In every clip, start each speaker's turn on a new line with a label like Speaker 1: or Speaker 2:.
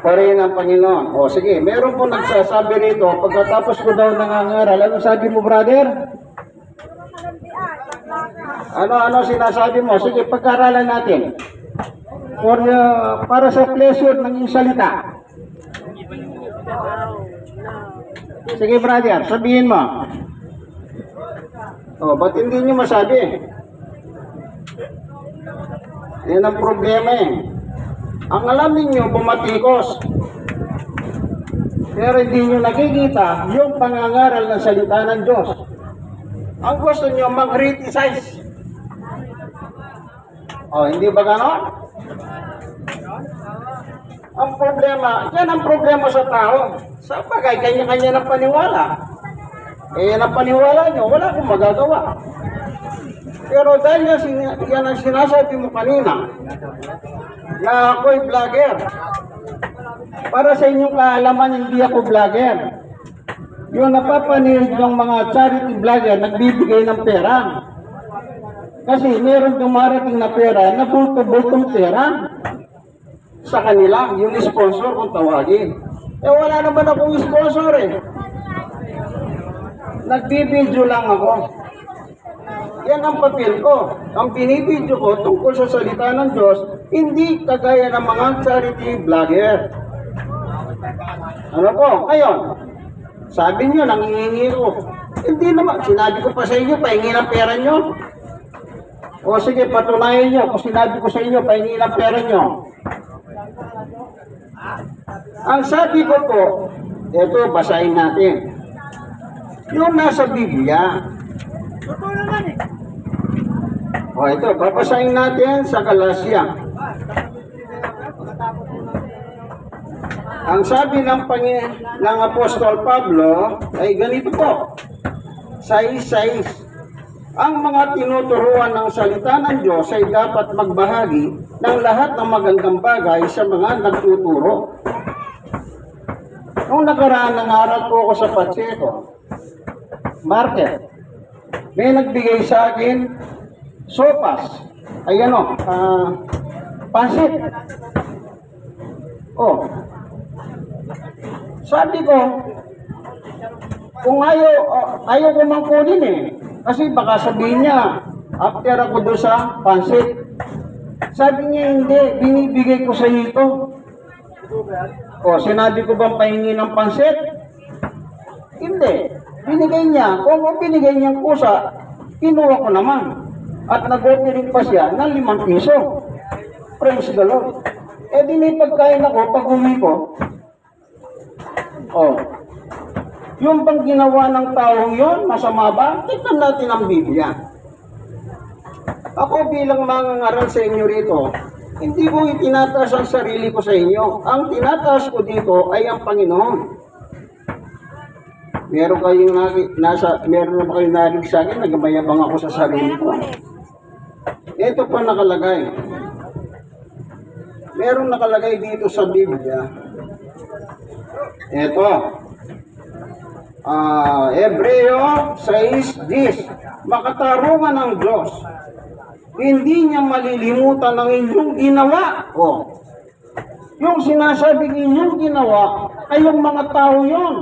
Speaker 1: Pa rin ang Panginoon. O sige, meron po nagsasabi rito, pagkatapos ko daw nangangaral, ano sabi mo, brother? Ano sinasabi mo? Sige, pagkaralan natin. Para sa pleasure ng iyong salita. Sige, brother, sabihin mo. O, ba't hindi nyo masabi? Yan ang problema eh. Ang alam ninyo, bumatikos. Pero hindi nyo nakikita yung pangangaral ng salita ng Diyos. Ang gusto nyo, mag-criticize. O, hindi ba gano'n? Ang problema, yan ang problema sa tao. Sa bagay, kanya-kanya ng paniwala. Yan ang paniwala nyo, wala akong magagawa. Pero dahil yan ang sinasabi mo kanina, na ako'y vlogger. Para sa inyong kaalaman, hindi ako vlogger. Yung napapanilig ng mga charity vlogger, nagbibigay ng pera. Kasi meron dumarating na pera, na bulto-bultong pera sa kanila, yung sponsor kung tawagin. Eh wala naman akong sponsor eh. Nagbibideo lang ako. Yan ang papel ko. Ang binibidyo ko tungkol sa salita ng Diyos, hindi kagaya ng mga charity vlogger. Ano po? Ngayon, sabi nyo, nangihingi ko. Hindi naman. Sinabi ko pa sa inyo, pahingi ng pera nyo. O sige, patunayan nyo. Kung sinabi ko sa inyo, pahingi ng pera nyo. Ang sabi ko po, ito, basahin natin. Yung nasa Biblia.
Speaker 2: Totoo naman eh.
Speaker 1: O ito, babasahin natin sa Galatia. Ang sabi ng Apostol Pablo ay ganito po. 6:6. Ang mga tinuturuan ng salita ng Diyos ay dapat magbahagi ng lahat ng magandang bagay sa mga nagtuturo. Nung nakaraan, nangaral po ako sa Pacheco Market. May nagbigay sa akin sopas. Ay pansit. Oh. Sabi ko, kung ayaw ko mang kunin eh. Kasi baka sabihin niya, after ako doon sa pansit. Sabi niya, hindi, binibigay ko sa iyo ito. O, sinabi ko bang pahingi ng pansit? Hindi. Binigay niya. Kung binigay niyang kusa, kinuha ko naman. At nag-offering pa siya ng 5 piso. Praise the Lord. Eh di may pagkain ako pag umi ko. Oh. Yung bang ginawa ng taong yon, masama ba? Tignan natin ang Biblia. Ako bilang mangangaral sa inyo rito, hindi ko itinataas ang sarili ko sa inyo. Ang tinataas ko dito ay ang Panginoon. Meron na ba kayong narinig sa akin? Nagmayabang ako sa sarili ko. Ito pa nakalagay. Meron nakalagay dito sa Biblia. Ito. Hebreo 6:10. Makatarungan ng Diyos. Hindi niya malilimutan ang inyong ginawa. Oh. Yung sinasabi inyong ginawa, ay yung mga tao yon.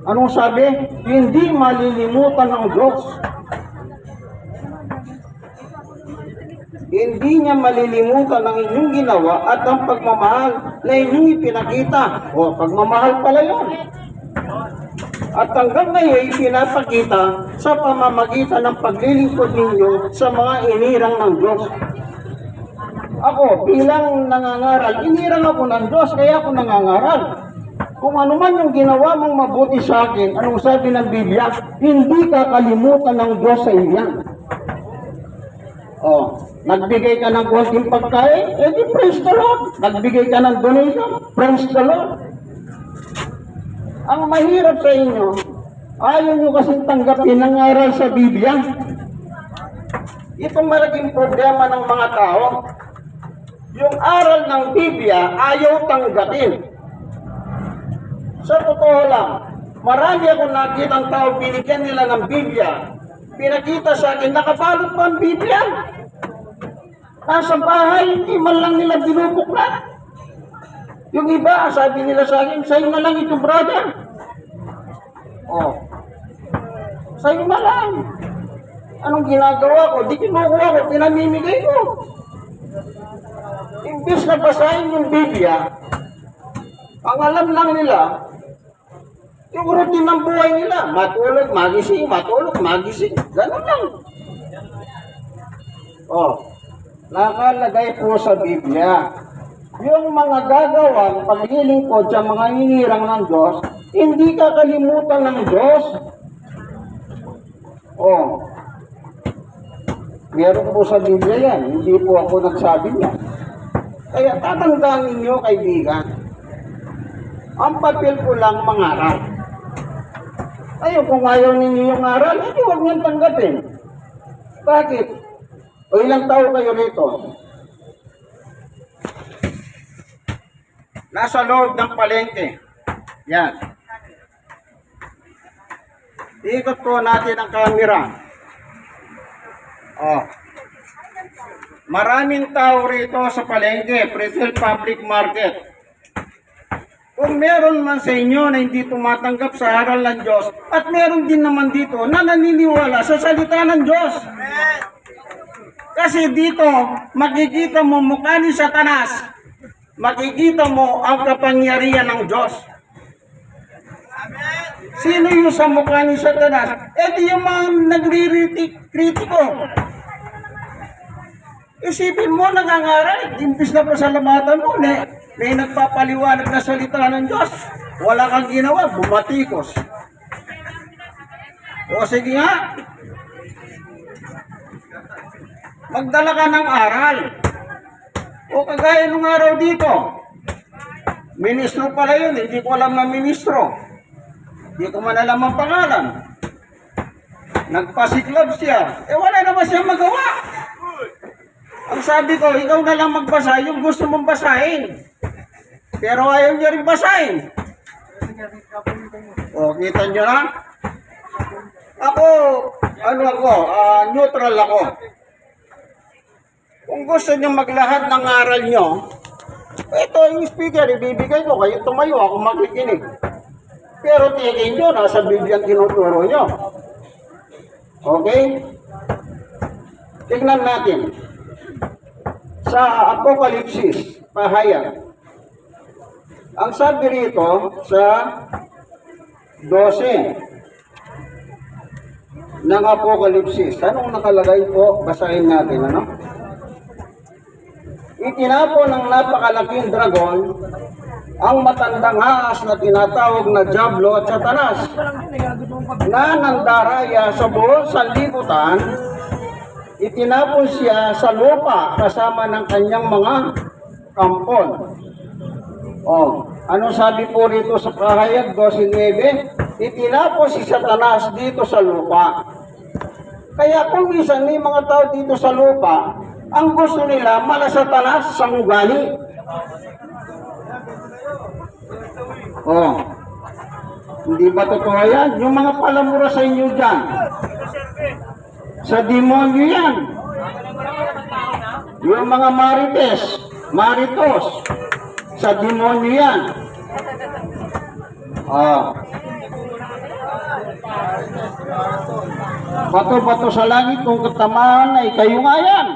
Speaker 1: Anong sabi? Hindi malilimutan ng Diyos. Hindi niya malilimutan ang inyong ginawa at ang pagmamahal na inyong ipinakita. O, pagmamahal pala yun. At hanggang ngayon, pinapakita sa pamamagitan ng paglilingkod ninyo sa mga inirang ng Diyos. Ako, bilang nangangaral, inirang ako ng Diyos, kaya ako nangangaral. Kung ano man yung ginawa mong mabuti sa akin, anong sabi ng Biblia, hindi kakalimutan ng Diyos sa iyan. Oh, nagbigay ka ng konting pagkain, edi praise the Lord. Nagbigay ka ng donation, praise the Lord. Ang mahirap sa inyo, ayaw nyo kasing tanggapin ang aral sa Biblia. Itong malaking problema ng mga tao, yung aral ng Biblia ayaw tanggapin. Sa totoo lang, marami akong nakita ang tao, binigyan nila ng Biblia. Pinakita sa akin, nakabalot pa ang Biblia. Nasa bahay, hindi man lang nila binubuklat. Yung iba, sabi nila sa akin, sa'yo na lang ito, brother. Oh. Sa'yo na lang. Anong ginagawa ko? Di kinukuha ko, pinamimigay ko. Imbis na basahin yung Biblia, ang alam lang nila, yung routine ng buhay nila, matulog, magising, matulog, magising. Ganun lang. Oh, nakalagay po sa Biblia, yung mga gagawang paglilingkod sa mga hinirang ng Diyos, hindi kakalimutan ng Diyos. Oh, meron po sa Biblia yan, hindi po ako nagsabi niya. Kaya tatandaan ninyo, kaibigan, ang papel ko lang mangaral. Ayun, kung ayaw ninyo yung aral, hindi huwag niyang tanggapin. Bakit? O ilang tao kayo rito? Nasa loob ng palengke. Yan. Ikot po natin ang camera. Oh. Maraming tao rito sa palengke, Pretil Public Market. Kung meron man sa inyo na hindi tumatanggap sa aral ng Diyos, at meron din naman dito na naniniwala sa salita ng Diyos. Kasi dito, makikita mo mukha ni Satanas, makikita mo ang kapangyarihan ng Diyos. Sino yung sa mukha ni Satanas? Eh di yung mga nagri-kritiko. Isipin mo, nangangaral, imbis na pasalamatan mo, may nagpapaliwanag na salita ng Diyos. Wala kang ginawa, bumatikos. O sige nga, magdala ka ng aral. O kagaya nung araw dito, ministro pala yun, hindi ko alam na ministro. Hindi ko man alam ang pangalan. Nagpasiklab siya. Eh wala naman siyang magawa. Ang sabi ko, ikaw na lang magbasa yung gusto mong basahin. Pero ayaw niya rin basahin. O, kita nyo na? Ako, neutral ako. Kung gusto nyo maglahad ng aral nyo, ito yung speaker, ibibigay ko, kayo tumayo, ako makikinig. Pero tingin nyo, nasa Biblia ang tinuturo nyo. Okay? Tignan natin. Sa Apokalipsis, pahayag. Ang sabi rito sa 12 ng Apokalipsis. Anong nakalagay po? Basahin natin, ano? Itinapo ng napakalaking dragon ang matandang ahas na tinatawag na Diablo at Satanas na nandaraya sa buong sanlibutan. Itinapon siya sa lupa kasama ng kanyang mga kampon. Oh, ano sabi po rito sa pahayag 12:9? Itinapon si Satanas dito sa lupa. Kaya kung minsan may mga tao dito sa lupa, ang gusto nila mala Satanas sa ugali. Oh, hindi ba totoo yan? Yung mga palamura sa inyo dyan, sa demonyo yan. Yung mga maritos, sa demonyo yan. Oh. Bato-bato sa langit kung katamaan ay kayo nga yan.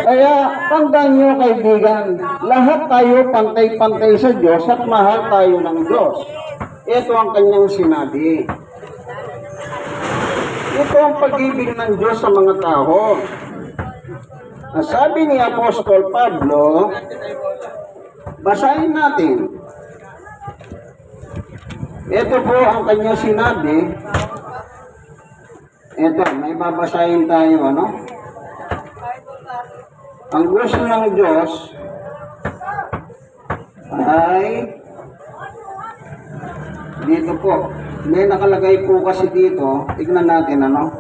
Speaker 1: Kaya tandaan nyo, kaibigan, lahat tayo pantay-pantay sa Diyos at mahal tayo ng Diyos. Ito ang kanyang sinabi. Ito ang pag-ibig ng Diyos sa mga tao. Sabi ni Apostol Pablo, basahin natin. Ito po ang kanyang sinabi. Ito, may babasahin tayo, ano? Ang gusto ng Diyos ay dito po. May nakalagay po kasi dito. Tignan natin, ano?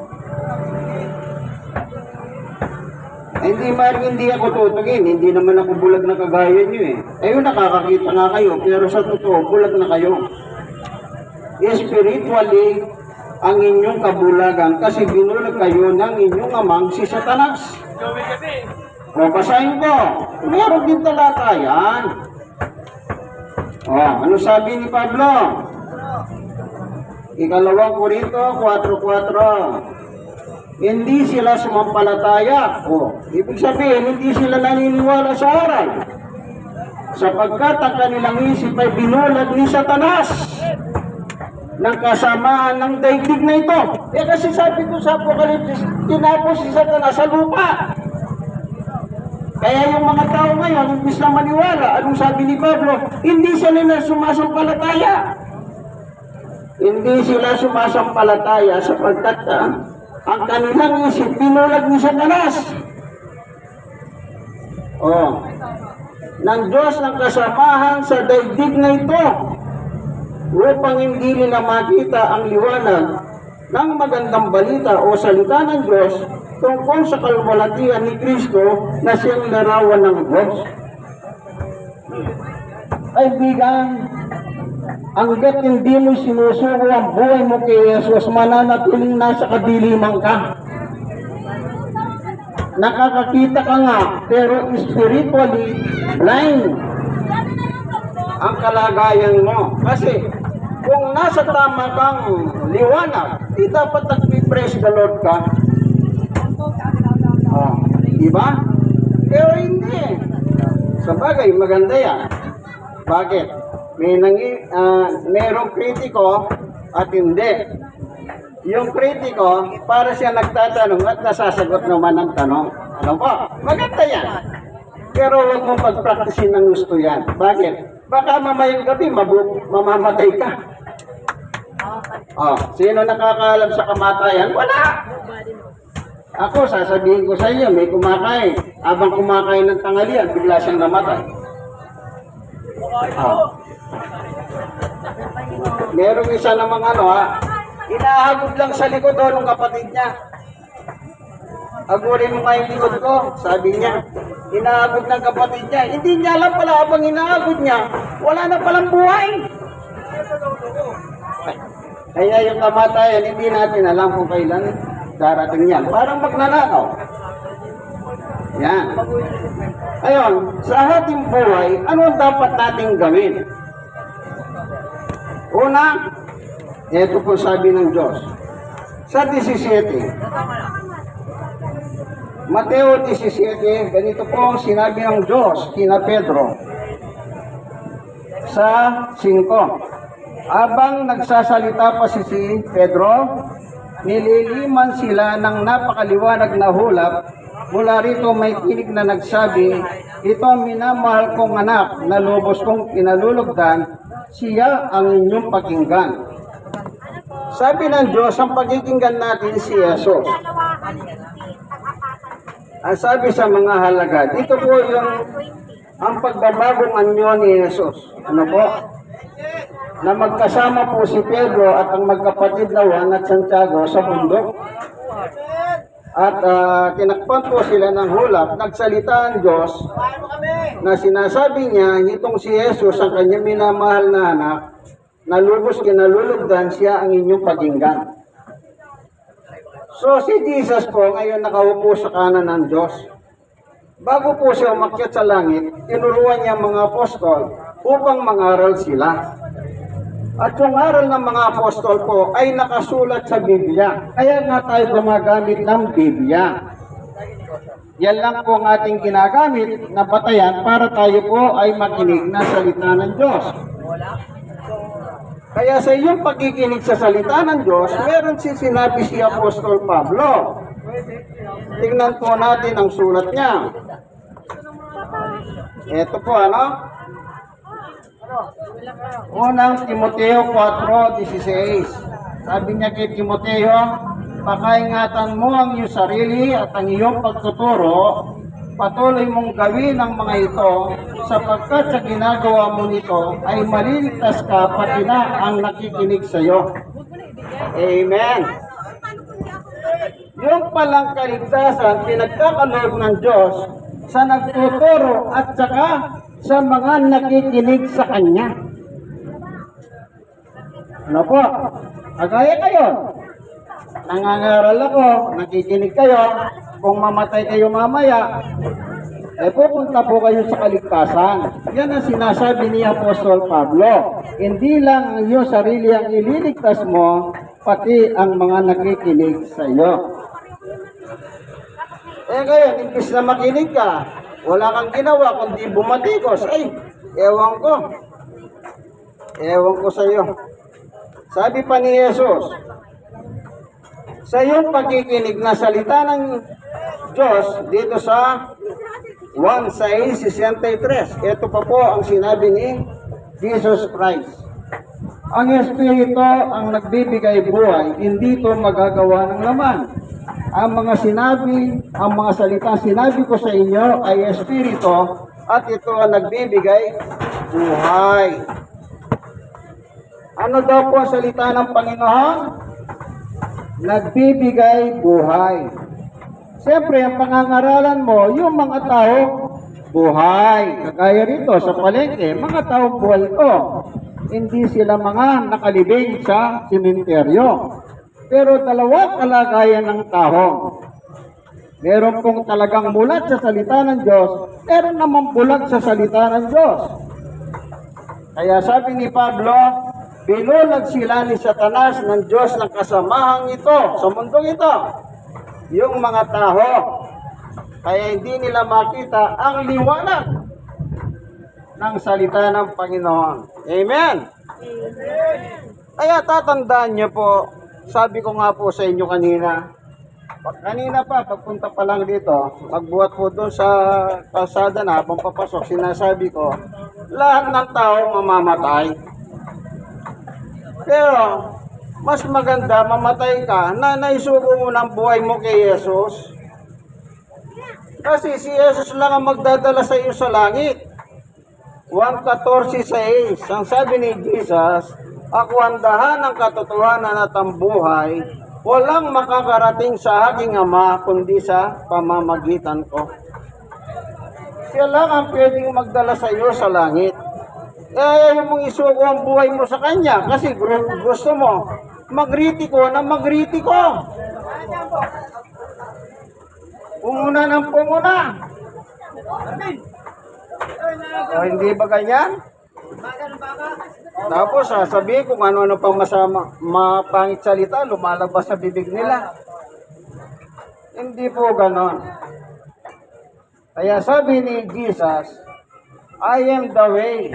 Speaker 1: Ay, hindi ako tutugin. Hindi naman ako bulag na kagaya nyo eh. Ayun, nakakakita nga kayo. Pero sa totoo, bulag na kayo. Spiritually ang inyong kabulagan kasi binulag kayo ng inyong amang si Satanas.
Speaker 2: Joey kasi.
Speaker 1: O, basahin ko. Meron din talata yan. O, ano sabi ni Pablo? Ikalawang Korinto 4:4. Hindi sila sumampalataya. O, ibig sabihin, hindi sila naniniwala sa aral. Sapagkat ang kanilang isip ay binulag ni Satanas ng kasamaan ng daigdig na ito. Kasi sabi ko sa Apokalipsis, tinapos si Satanas sa lupa. Kaya yung mga tao ngayon, imbis na maniwala, anong sabi ni Pablo? Hindi sila sumasampalataya. Hindi sila sumasampalataya sapagkat ang kanilang isip binulag ni Satanas. Ng Diyos ng kasamahan sa daigdig na ito upang hindi nila makita ang liwanag ng magandang balita o salita ng Diyos tungkol sa kalwalatian ni Kristo na siyang larawan ng Diyos. Kaibigan, hanggat hindi mo sinusuko ang buhay mo kay Jesus, mananatiling nasa kadiliman ka. Nakakakita ka nga, pero spiritually blind ang kalagayan mo. Kasi kung nasa tama kang liwanag, di dapat nag-praise the Lord ka. Diba? Pero hindi. Sabagay, maganda yan. Bakit? Merong kritiko at hindi. Yung kritiko, para siya nagtatanong at nasasagot naman ang tanong. Ano po? Maganda yan. Pero huwag mong pag-practicein ng gusto yan. Bakit? Baka mamayang gabi, mamamatay ka. Sino nakakaalam sa kamatayan? Wala! Ako, sasabihin ko sa iyo, may kumakain. Habang kumakain ng tanghalian, bigla siyang namatay. Merong isa namang inahagod lang sa likod ng kapatid niya. Agurin mo nga yung likod ko, sabi niya. Inahagod ng kapatid niya. Hindi niya alam pala habang inahagod niya, wala na palang buhay. Kaya yung kamatayan, hindi natin alam kung kailan darating yan. Parang magnanakaw. Yan. Ayun, sa ating buhay, ano dapat nating gawin? Una, ito po sabi ng Diyos. Sa 17, Mateo 17, ganito po ang sinabi ng Diyos kina Pedro. Sa 5, habang nagsasalita pa si Pedro, nililiman sila ng napakaliwanag na hulap. Mula rito may tinig na nagsabi, ito ang minamahal kong anak na lubos kong kinalulugdan, siya ang inyong pakinggan. Sabi ng Diyos, ang pakikinggan natin si Jesus. Ang sabi sa mga halagad, ito po yung ang pagbabagong anyo ni Jesus. Ano po? Na magkasama po si Pedro at ang magkapatid na Juan at Santiago sa bundok. At tinakpan po sila ng hulap. Nagsalita ang Diyos na sinasabi niya, itong si Jesus, ang kanyang minamahal na anak, na lubos kinalulugdan, siya ang inyong pakinggan. So si Jesus po ngayon nakaupo sa kanan ng Diyos. Bago po siya umakyat sa langit, tinuruan niya mga apostol upang mangaral sila. At yung aral ng mga apostol po ay nakasulat sa Biblia. Kaya nga tayo gumagamit ng Biblia. Yan lang po ang ating ginagamit na batayan para tayo po ay makinig na salita ng Diyos. Kaya sa iyong pagkikinig sa salita ng Diyos, meron sinabi si Apostol Pablo. Tingnan po natin ang sulat niya. Ito po Unang Timoteo 4:16. Sabi niya kay Timoteo, pakaingatan mo ang iyong sarili at ang iyong pagtuturo, patuloy mong gawin ang mga ito, sapagkat sa ginagawa mo nito ay maliligtas ka pati na ang nakikinig sa iyo. Amen. Yung palang kaligtasan, pinagkakaloob ng Diyos sa nagtuturo at saka sa mga nakikinig sa Kanya. Ano po? Agaya kayo. nangangaral ako, nakikinig kayo, kung mamatay kayo mamaya, pupunta po kayo sa kaligtasan. Yan ang sinasabi ni Apostol Pablo. Hindi lang ang iyong sarili ang ililigtas mo, pati ang mga nakikinig sa iyo. Ngayon, imbis na makinig ka, wala kang ginawa kundi bumatikos. Ay, ewan ko. Ewan ko sa iyo. Sabi pa ni Jesus, sa iyong pagkikinig na salita ng Diyos dito sa 1:63. Ito pa po ang sinabi ni Jesus Christ. Ang Espiritu ang nagbibigay buhay, hindi ito magagawa ng laman. Ang mga salitang sinabi ko sa inyo ay Espiritu at ito ang nagbibigay buhay. Ano daw po ang salita ng Panginoon? Nagbibigay buhay. Siyempre, ang pangangaralan mo, yung mga tao, buhay. Kagaya rito sa palengke, mga tao buhay ko. Hindi sila mga nakalibing sa simenteryo. Pero dalawa kalagayan ng tao. Meron pong talagang mulat sa salita ng Diyos, meron naman bulag sa salita ng Diyos. Kaya sabi ni Pablo, binulag sila ni Satanas ng Diyos ng kasamahang ito sa mundong ito. Yung mga tao, kaya hindi nila makita ang liwanag ng salita ng Panginoon. Amen? Kaya tatandaan niyo po, sabi ko nga po sa inyo kanina pa, pagpunta pa lang dito, magbuhat po doon sa kalsada na habang papasok, sinasabi ko, lahat ng tao mamamatay. Pero, mas maganda mamatay ka na naisuko mo ng buhay mo kay Jesus. Kasi si Jesus lang ang magdadala sa iyo sa langit. 1:14-6, ang sabi ni Jesus, ako ang dahan ng katotohanan at ang buhay, walang makakarating sa aking Ama kundi sa pamamagitan ko. Siya lang ang pwedeng magdala sa iyo sa langit. Ayaw mong isuko ang buhay mo sa Kanya kasi gusto mo magritiko na magritiko. Pumuna ng pumuna. O hindi ba ganyan? Tapos sasabihin kung ano-ano pang mapangit salita, lumalabas sa bibig nila. Hindi po ganon. Kaya sabi ni Jesus, I am the way.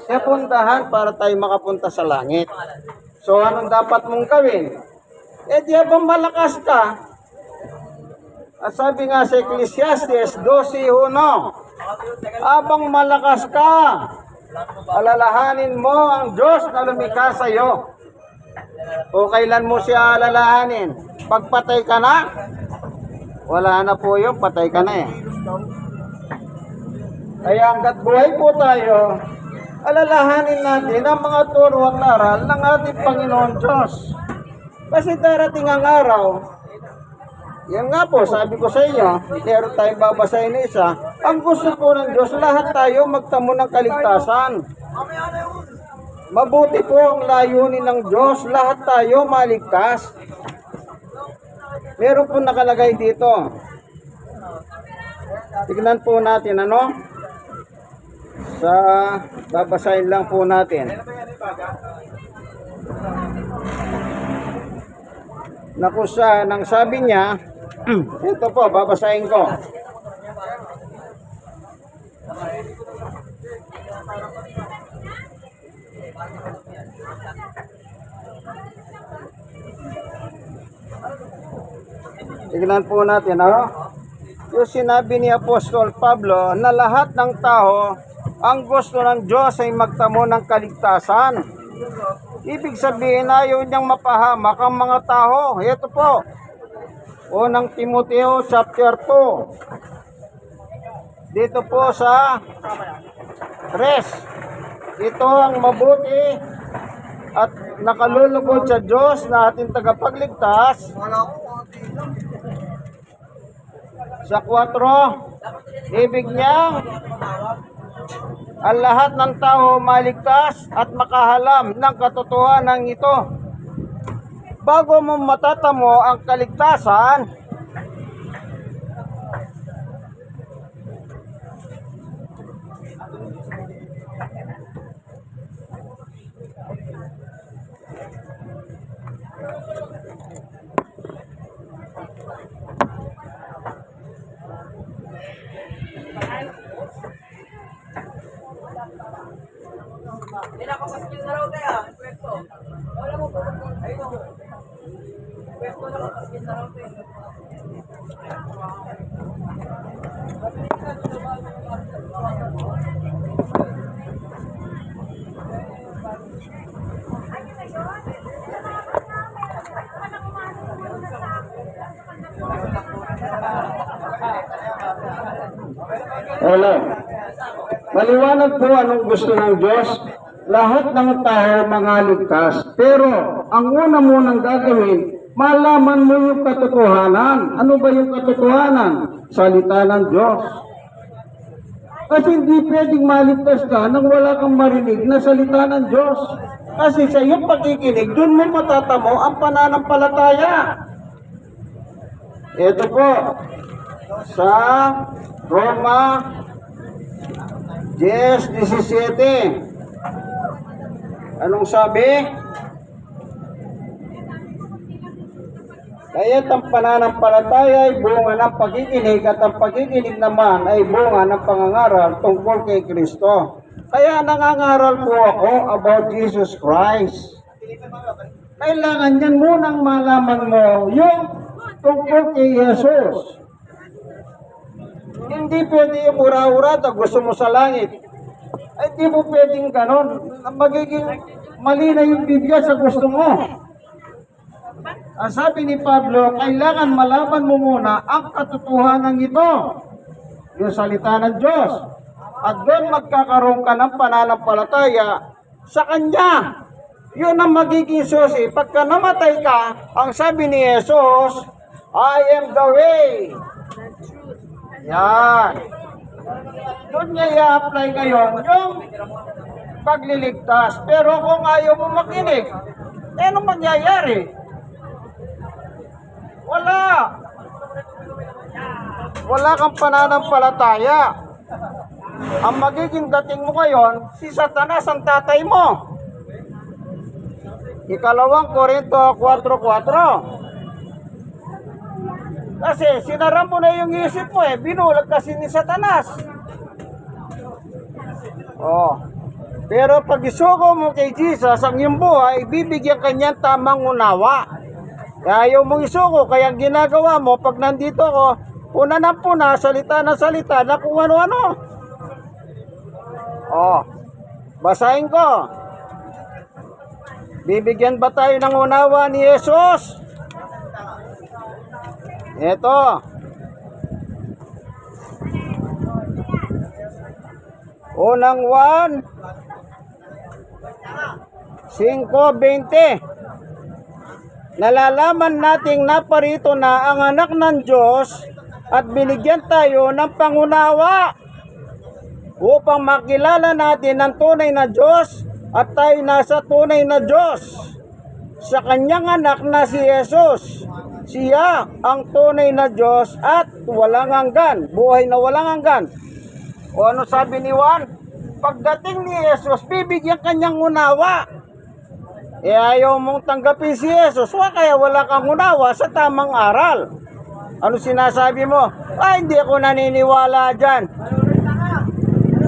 Speaker 1: Siya puntahan para tayo makapunta sa langit. So anong dapat mong gawin? Di habang malakas ka, at sabi nga sa Ecclesiastes 12:1, habang malakas ka, alalahanin mo ang Diyos na lumikha sa iyo. O kailan mo siya alalahanin? Pagpatay ka na? Wala na po yun, patay ka na eh. Kaya hanggat buhay po tayo, alalahanin natin ang mga turo at aral ng ating Panginoon Diyos. Kasi darating ang araw, yan nga po, sabi ko sa inyo, meron tayong babasahin na isa, ang gusto po ng Diyos, lahat tayo magtamo ng kaligtasan. Mabuti po ang layunin ng Diyos, lahat tayo maligtas. Meron po nakalagay dito. Tignan po natin, babasahin lang po natin. Naku nang sabi niya, ito po, babasahin ko. Tignan po natin, yung sinabi ni Apostol Pablo na lahat ng tao, ang gusto ng Diyos ay magtamo ng kaligtasan. Ibig sabihin, ayaw niyang mapahamak ang mga tao. Ito po, unang Timoteo chapter 2. Dito po sa 3. Ito ang mabuti at nakalulugod sa Diyos na ating tagapagligtas. Sa 4, ibig niya ang lahat ng tao maligtas at makahalam ng katotohanan ito. bago mo matatamo ang kaligtasan,
Speaker 2: Pinakapaskil na raw tayo. Pwesto. Wala mo po. Ayun mo. Pwesto na kapaskil na raw tayo.
Speaker 1: wala. Maliwanag po anong gusto ng Diyos. Lahat ng tao mga ligtas. Pero, ang una munang gagawin, malaman mo yung katotohanan. Ano ba yung katotohanan? Salita ng Diyos. Kasi hindi pwedeng maligtas ka nang wala kang marinig na salita ng Diyos. Kasi sa iyong pakikinig, doon mo matatamo ang pananampalataya. Ito po, sa Roma 10:17. Anong sabi? Kaya't ang pananampalataya ay bunga ng pakikinig at ang pakikinig naman ay bunga ng pangangaral tungkol kay Kristo. Kaya nangangaral po ako about Jesus Christ. Kailangan yan munang malaman mo yung tungkol kay Jesus. Hindi pwede yung ura-ura na gusto mo sa langit. Ay, di mo pwedeng ganon. Magiging mali na yung bibigyan sa gusto mo. Ang sabi ni Pablo, kailangan malaman mo muna ang katotohanan ito. Yung salita ng Diyos. At doon magkakaroon ka ng pananampalataya sa Kanya. Yun ang magiging susi. Pagka namatay ka, ang sabi ni Jesus, I am the way. Yan. Doon niya i-apply ngayon yung pagliligtas. Pero kung ayaw mo makinig, ano mangyayari? Wala. Wala kang pananampalataya. Ang magiging dating mo ngayon, si Satanas ang tatay mo. Ikalawang Korinto 4:4. Kasi sinara mo na yung isip mo binulag kasi ni Satanas. Oh. Pero pag isuko mo kay Jesus ang iyong buhay, bibigyan kanyang tamang unawa. Kaya ayaw mong isuko, kaya ang ginagawa mo pag nandito ko, una ng puna, salita na salita na kung ano-ano. Oh. Basahin ko. Bibigyan ba tayo ng unawa ni Jesus? Ito. Unang 5:20. Nalalaman nating naparito na ang anak ng Diyos at binigyan tayo ng pangunawa upang makilala natin ang tunay na Diyos at tayo nasa tunay na Diyos sa kanyang anak na si Jesus. Siya ang tunay na Diyos at walang hanggan, buhay na walang hanggan. O ano sabi ni Juan? Pagdating ni Jesus, bibigyan kanyang unawa. Ayaw mong tanggapin si Jesus, kaya wala kang unawa sa tamang aral. Ano sinasabi mo? Hindi ako naniniwala dyan.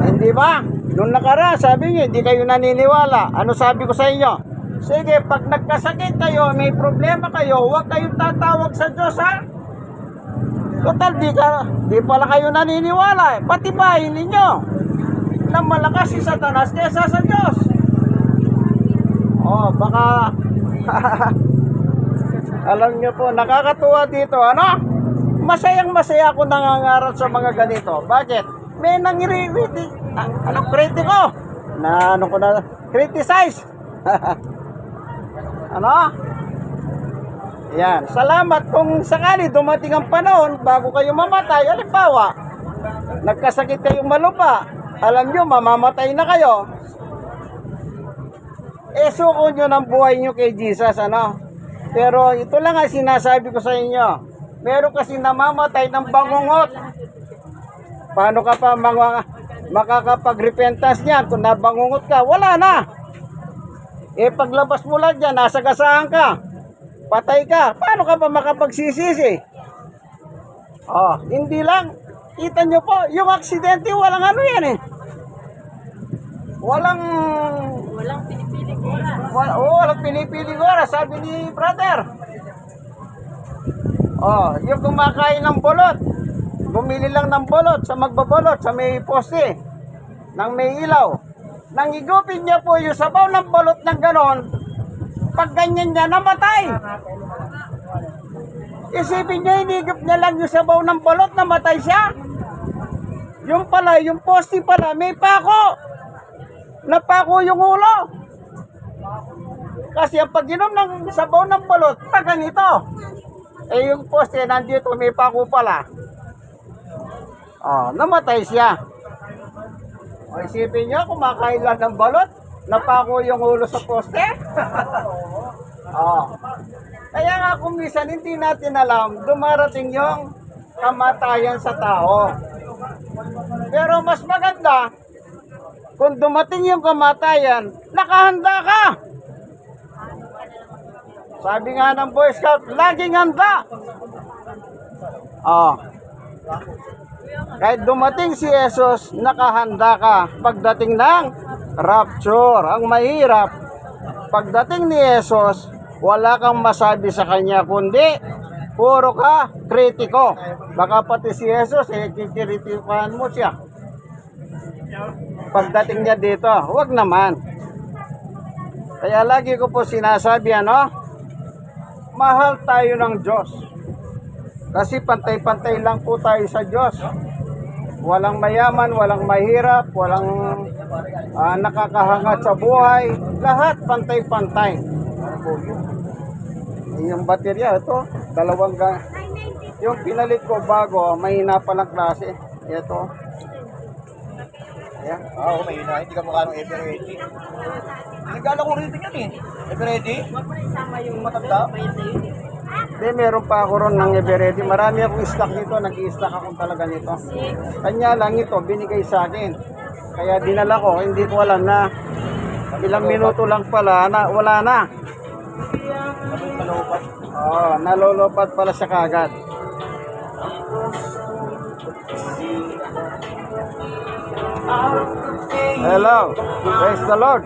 Speaker 1: Hindi ba? Nung nakaraan, sabi niyo, hindi kayo naniniwala. Ano sabi ko sa inyo? Sige, pag nagkasakit kayo, may problema kayo, huwag kayong tatawag sa Diyos, ha? Total, di pala kayo naniniwala, patibahin ninyo na malakas si Satanas kaysa sa Diyos. Oh, baka alam nyo po, nakakatuwa dito, ano? Masayang masaya ako nangangaral sa mga ganito. Bakit? May kritiko na criticize. Ano? Yan. Salamat kung sakali dumating ang panahon bago kayo mamatay. Halimbawa, nagkasakit kayong malupa. Alam nyo, mamamatay na kayo. Suko nyo ng buhay nyo kay Jesus, ano? Pero ito lang ang sinasabi ko sa inyo. Meron kasi namamatay ng bangungot. Paano ka pa makakapag-repentance niyan kung nabangungot ka? Wala na. Eh paglabas mo lang dyan, nasagasaan ka. Patay ka. Paano ka pa makapagsisisi? Oh, hindi lang. Kita nyo po, yung aksidente, walang ano yan eh. Walang
Speaker 2: pinipiling oras.
Speaker 1: walang pinipiling oras, sabi ni brother. Oh, yung kumakain ng bolot. Bumili lang ng bolot sa magbabolot sa may poste nang may ilaw. Nang igupin niya po yung sabaw ng bolot ng ganon, pag ganyan niya, namatay. Isipin niya, inigop niya lang yung sabaw ng bolot, namatay siya. Yung pala, yung poste pala, may pako. Napako yung ulo. Kasi ang pag-inom ng sabaw ng bolot, na ganito. Eh yung poste, nandito, may pako pala. Oh, namatay siya. O isipin niyo, kumakain lang ng balot, napako yung ulo sa poste. Oh. Kaya nga kung minsan hindi natin alam, dumarating yung kamatayan sa tao. Pero mas maganda, kung dumating yung kamatayan, nakahanda ka. Sabi nga ng Boy Scout, laging handa. Oh. Kahit dumating si Jesus, nakahanda ka pagdating ng rapture. Ang mahirap, pagdating ni Jesus, wala kang masabi sa kanya, kundi puro ka kritiko. Baka pati si Jesus, kikritikuhan mo siya. Pagdating niya dito, huwag naman. Kaya lagi ko po sinasabi, mahal tayo ng Diyos. Kasi pantay-pantay lang po tayo sa Diyos. Walang mayaman, walang mahirap, walang nakakahangat sa buhay. Lahat pantay-pantay. Yung baterya, ito, yung pinalit ko bago, mahina pa ng klase. Ito. Ayan.
Speaker 3: Oo, may hina. Hindi ka mukha ng Eveready. Nagala ko rin yan eh. Eveready? Yung matanda?
Speaker 1: Hindi, meron pa ako ron ng Eveready. Marami akong stock nito. Nag-i-stock ako talaga nito. Kanya lang ito, binigay sa akin. Kaya dinala ko. Hindi ko alam na ilang minuto lang pala na wala na.
Speaker 3: Malupad.
Speaker 1: Oo, nalulupad pala siya kagad. Hello. Praise the Lord.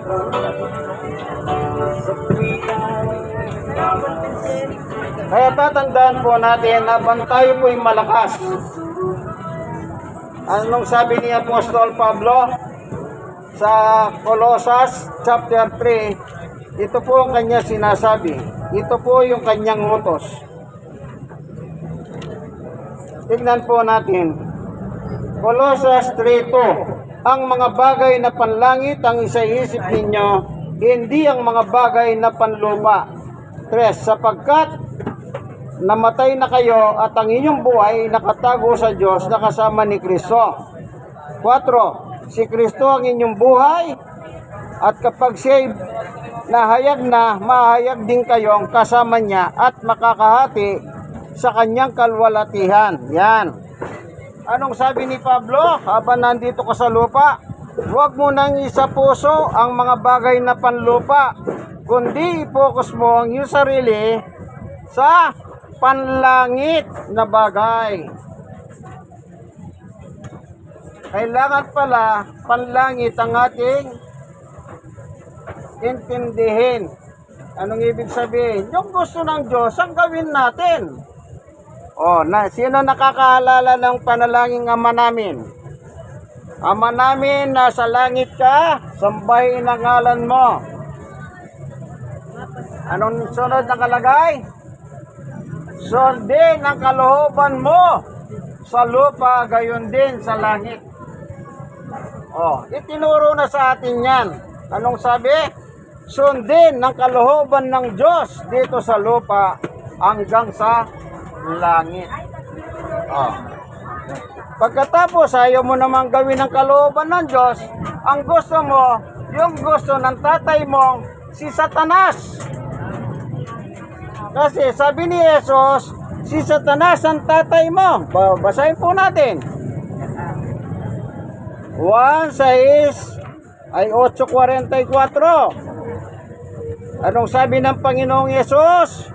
Speaker 1: Kaya tatandaan po natin na tayo po'y malakas. Anong sabi ni Apostol Pablo sa Colossus chapter 3, ito po ang kanya sinasabi. Ito po yung kanyang utos. Tignan po natin. Colossus 3:2. Ang mga bagay na panlangit ang isaisip ninyo, hindi ang mga bagay na panlupa. 3. Sapagkat namatay na kayo at ang inyong buhay nakatago sa Diyos na kasama ni Kristo. 4. Si Kristo ang inyong buhay at kapag siya'y nahayag na, mahayag din kayong kasama niya at makakahati sa kanyang kalwalatihan. Yan. Anong sabi ni Pablo habang nandito ka sa lupa? Huwag mo nang isa puso ang mga bagay na panlupa, kundi i-focus mo ang iyong sarili sa panlangit na bagay. Kailangan pala panlangit ang ating intindihin. Anong ibig sabihin? Yung gusto ng Diyos ang gawin natin. Sino nakakaalala ng panalangin Ama namin? Ama namin, nasa langit ka, sambahin ang ngalan mo. Anong sunod na kalagay? Sundin ang kalooban mo sa lupa, gayon din sa langit. Itinuro na sa atin yan. Anong sabi? Sundin ang kalooban ng Diyos dito sa lupa hanggang sa langit. Pagkatapos ayaw mo namang gawin ang kalooban ng Diyos, ang gusto mo, yung gusto ng tatay mo, si Satanas. Kasi sabi ni Jesus, si Satanas ang tatay mo. Basahin po natin. 1:6 ay 8:44. Anong sabi ng Panginoong Jesus?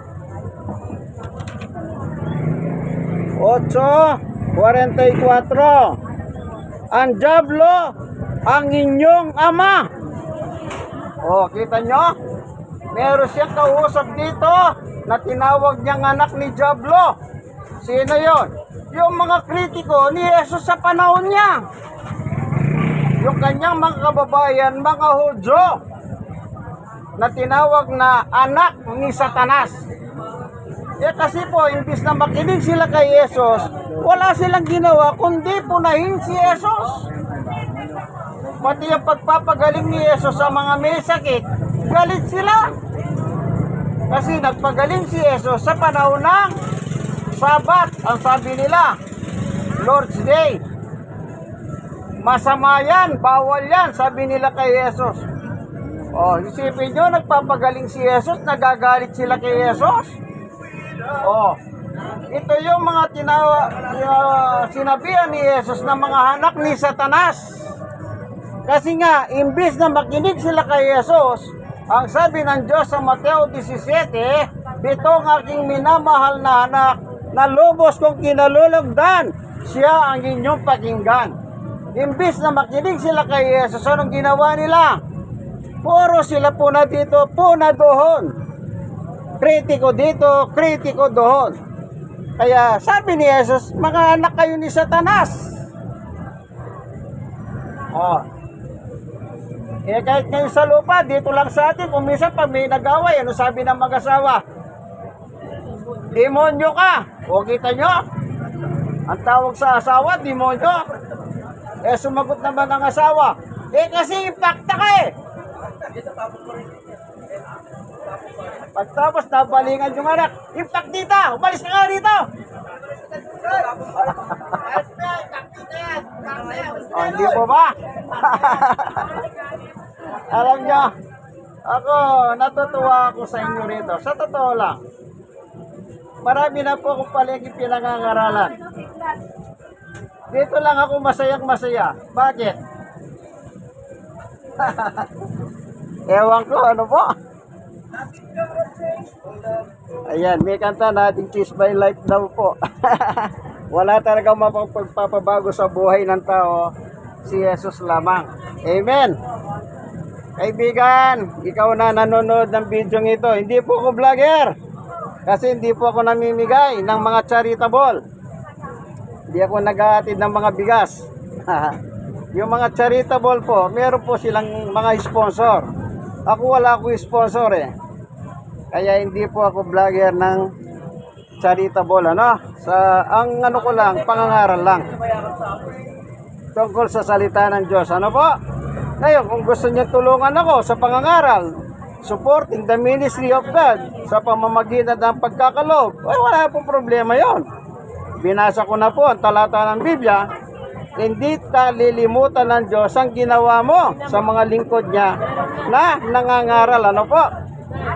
Speaker 1: 8:44. Ang diablo ang inyong ama. Oh, kita nyo? Meron siyang kausap dito na tinawag niyang anak ni Diablo. Sino yon? Yung mga kritiko ni Jesus sa panahon niya. Yung kanyang mga kababayan, mga Hudyo, na tinawag na anak ni Satanas. Eh kasi po, imbis na makinig sila kay Jesus, wala silang ginawa kundi punahin si Jesus. Pati yung pagpapagaling ni Jesus sa mga may sakit, galit sila. Kasi nagpagaling si Jesus sa panahon ng Sabat, ang sabi nila, Lord's Day. Masama yan, bawal yan, sabi nila kay Jesus. Oh, isipin nyo, nagpapagaling si Jesus, nagagalit sila kay Jesus. Oh, ito yung mga sinabihan ni Jesus na mga anak ni Satanas. Kasi nga, imbis na makinig sila kay Jesus, ang sabi ng Diyos sa Mateo 17, "Bitong aking minamahal na anak, na lubos kong kinalulugdan, siya ang inyong pakinggan." Imbis na makinig sila kay Jesus, anong ginawa nila? Puro sila puna dito, puna doon. Kritiko dito, kritiko doon. Kaya sabi ni Jesus, mga anak kayo ni Satanas. Oh. Eh kahit ngayon sa lupa, dito lang sa atin, kung minsan pa may nag-away, ano sabi ng mag-asawa? Demonyo ka. O kita nyo? Ang tawag sa asawa, demonyo. Eh sumagot naman ang asawa, eh kasi impacta ka eh. Pagtapos nabalingan yung anak, impact dito, umalis ka nga dito. Oh, hindi po ba? Alam nyo, ako, natutuwa ako sa inyo rito. Sa totoo lang, marami na po akong palagi pinangangaralan. Dito lang ako masayang masaya. Bakit? Ewan ko, ano po? Ayan, may kanta natin, Kiss by Life daw po. Wala talagang mapagpapabago sa buhay ng tao, si Jesus lamang. Amen. Kaibigan, ikaw na nanonood ng video ito, hindi po ako vlogger. Kasi hindi po ako namimigay ng mga charitable. Hindi ako nag-aatid ng mga bigas. Yung mga charitable po, meron po silang mga sponsor. Ako wala akong sponsor eh. Kaya hindi po ako vlogger ng charitable, ano? Ang ano ko lang, pangangaral lang. Tungkol sa salita ng Diyos, ano po? Ngayon, kung gusto niyo tulungan ako sa pangangaral, supporting the ministry of God sa pamamagitan ng pagkakalob, ay wala pong problema yon. Binasa ko na po ang talata ng Biblia, hindi ka lilimutan ng Diyos ang ginawa mo sa mga lingkod niya na nangangaral. Ano po?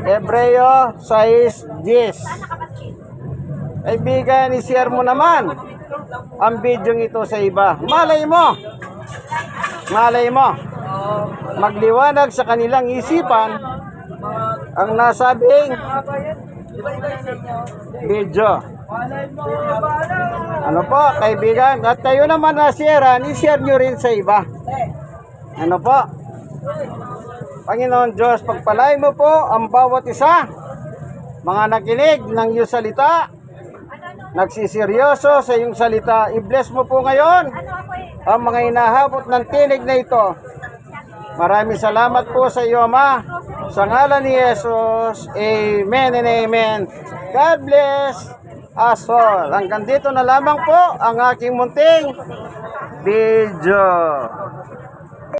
Speaker 1: Hebreo 6:10. Kaibigan, i-share mo naman ang video ito sa iba. Malay mo, magliwanag sa kanilang isipan ang nasabing video. Ano po, kaibigan? At kayo naman na share, i-share nyo rin sa iba. Ano po? Panginoon Diyos, pagpalain mo po ang bawat isa, mga nakinig ng iyong salita, nagsisiryoso sa iyong salita. I-bless mo po ngayon ang mga inahabot ng tinig na ito. Maraming salamat po sa iyo, Ama. Sa ngalan ni Jesus, amen and amen. God bless us all. Hanggang dito na lamang po ang aking munting video.